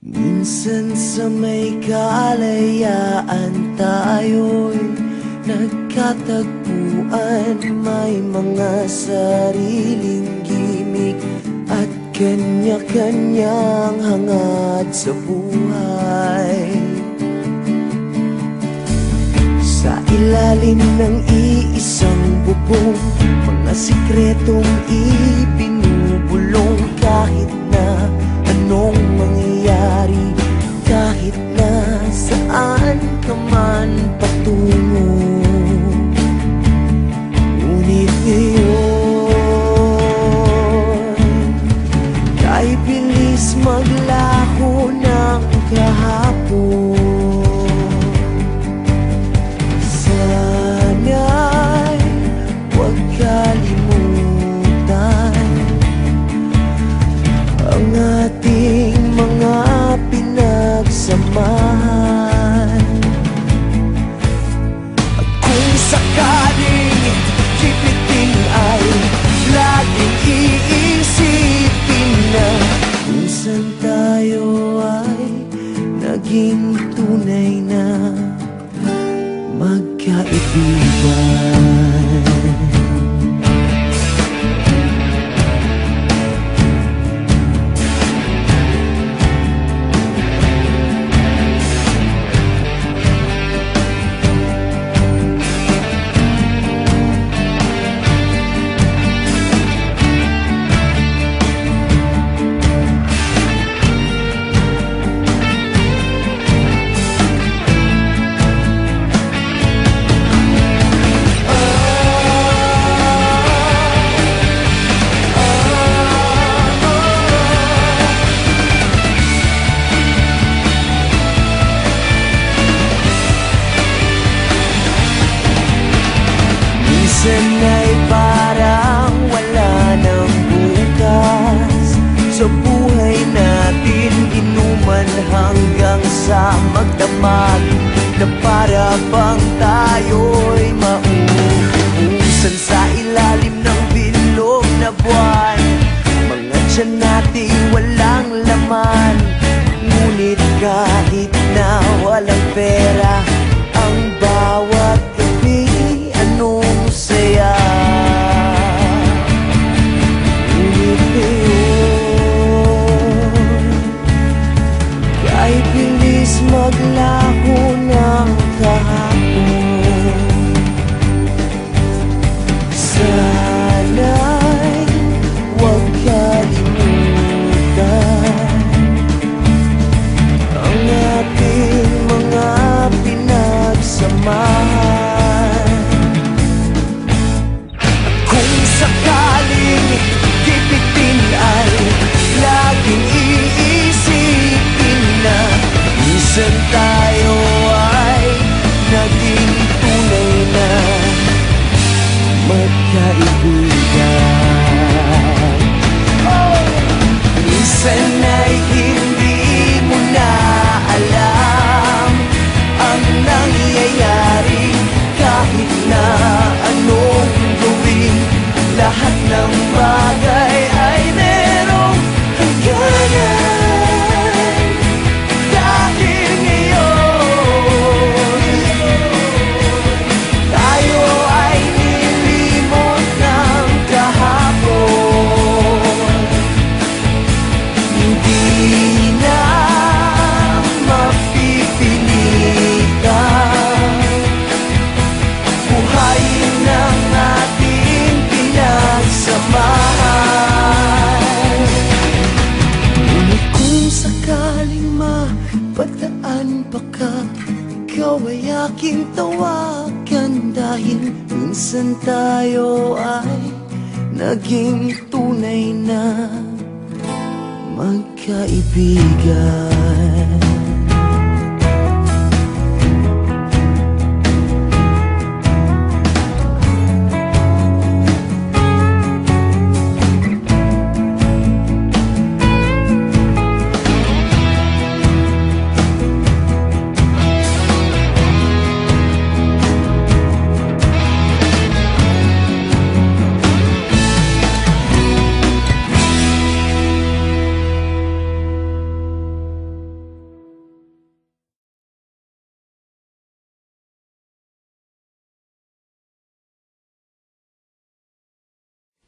Minsan sa may kalayaan tayo'y nagkatagpuan. May mga sariling gimik at kanya-kanyang hangad sa buhay. Sa ilalim ng iisang bubong, mga sikretong ibinubulong. Kahit na anong mangyayari, kahit na saan ka man patungo, ngunit ngayon kay bilis maglaho ng kahapon. Sana'y huwag kalimutan ang ating mga pinagsamahan. At kung sakaling kipitin ay laging iisipin na minsan tayo ay naging tunay na magkaibigan. Minsan ay parang wala ng bukas sa buhay natin. Inuman hanggang sa magdamag na para bang tayo'y mauubusan sa ilalim ng bilog na buwan. Mga tiyan natin walang laman, ngunit kahit na walang pera, ang bawat gabi anong saya. Ngunit ngayon kay bilis maglaho ng kahapon. Sana'y huwag kalimutan ang ating mga pinagsamahan. Kung sakaling kipitin ay laging iisipin na minsan tayo ay naging tunay na magkaibigan. Minsan ay hindi mo na alam ang nangyayari, kahit na anong gawin, lahat ng bagay ay merong hangganan. Dahil ngayon tayo ay nilimot ng kahapon. Hindi na mapipilitan buhayin ng ating pinagsamahan. Ngunit kung sakaling mapadaan pa ka, ikaw ay aking tawagan. Dahil minsan tayo ay naging tunay na magkaibigan.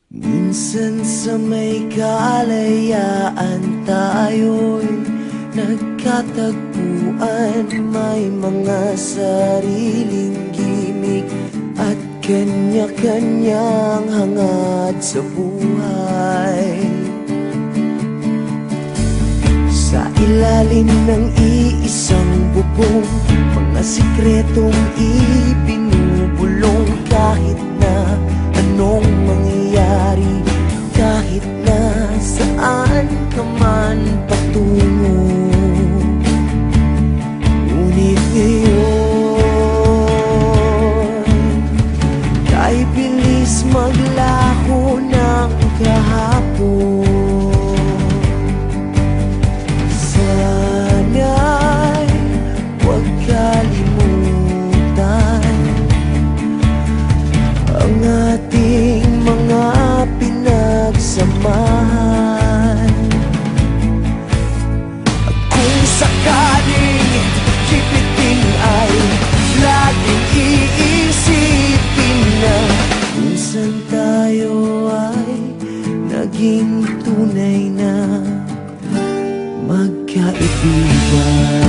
Minsan sa may kalayaan tayo'y nagkatagpuan. May mga sariling gimik at kanya-kanyang hangad sa buhay. Sa ilalim ng iisang bubong, mga sikretong ibinubulong. Kahit na anong mangyayari, kahit na saan ka man patungo, ngunit ngayon, kay bilis maglaho ng kahapon. Sana'y huwag kalimutan ang ating mga pinagsamahan. At kung sakaling kipitin ay laging iisipin na minsan tayo ay naging tunay na magkaibigan.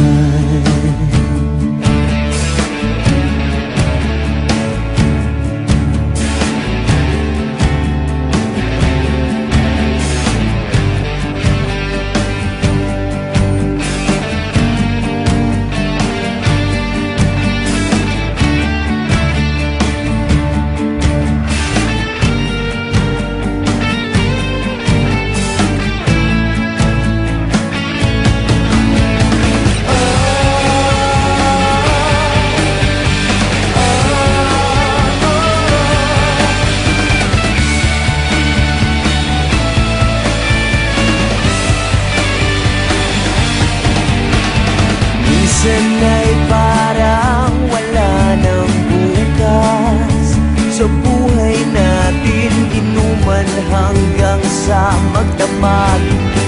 Minsan ay parang wala ng bukas sa buhay natin, inuman hanggang sa magdamag,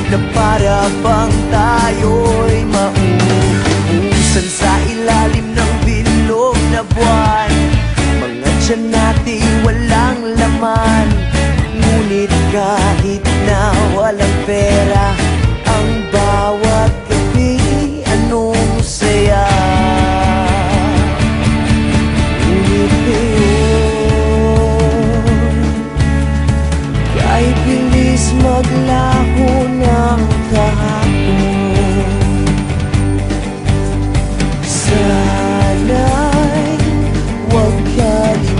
na para bang tayo'y mauubusan sa ilalim ng bilog na buwan. Mga tiyan natin walang laman, ngunit kahit na walang pera, ang bawat gabi anong saya. Ngunit ngayon, kay bilis maglaho ng kahapon. Sana'y huwag kalimutan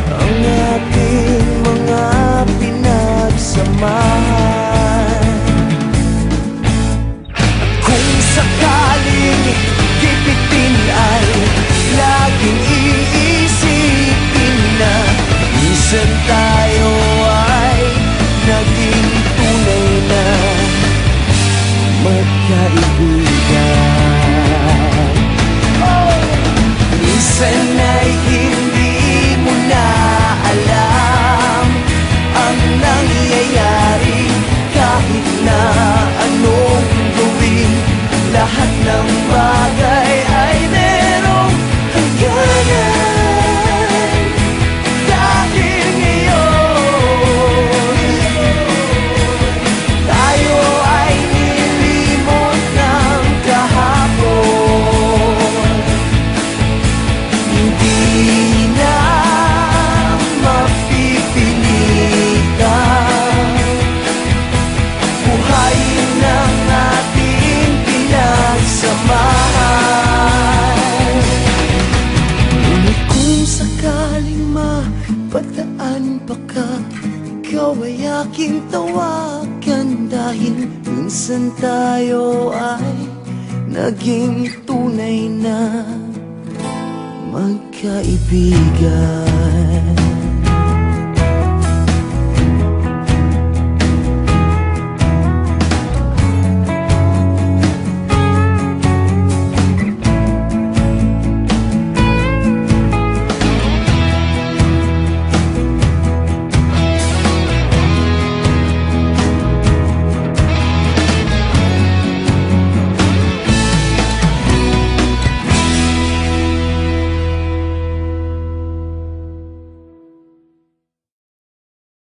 ang ating mga pinagsamahan. Kung sakaling kipitin ay laging iisipin na minsan tayo ay naging tunay na magkaibigan. Minsan ay hindi mo na alam ang nangyayari, kahit na anong gawin, lahat ng bagay ay merong hangganan. Dahil ngayon, tayo ay nilimot ng kahapon. Hindi na mapipilitan buhayin ng ating pinagsamahan. Ngunit kung sakaling mapadaan pa ka, ikaw ay aking tawagan. Dahil minsan tayo ay naging tunay na magkaibigan.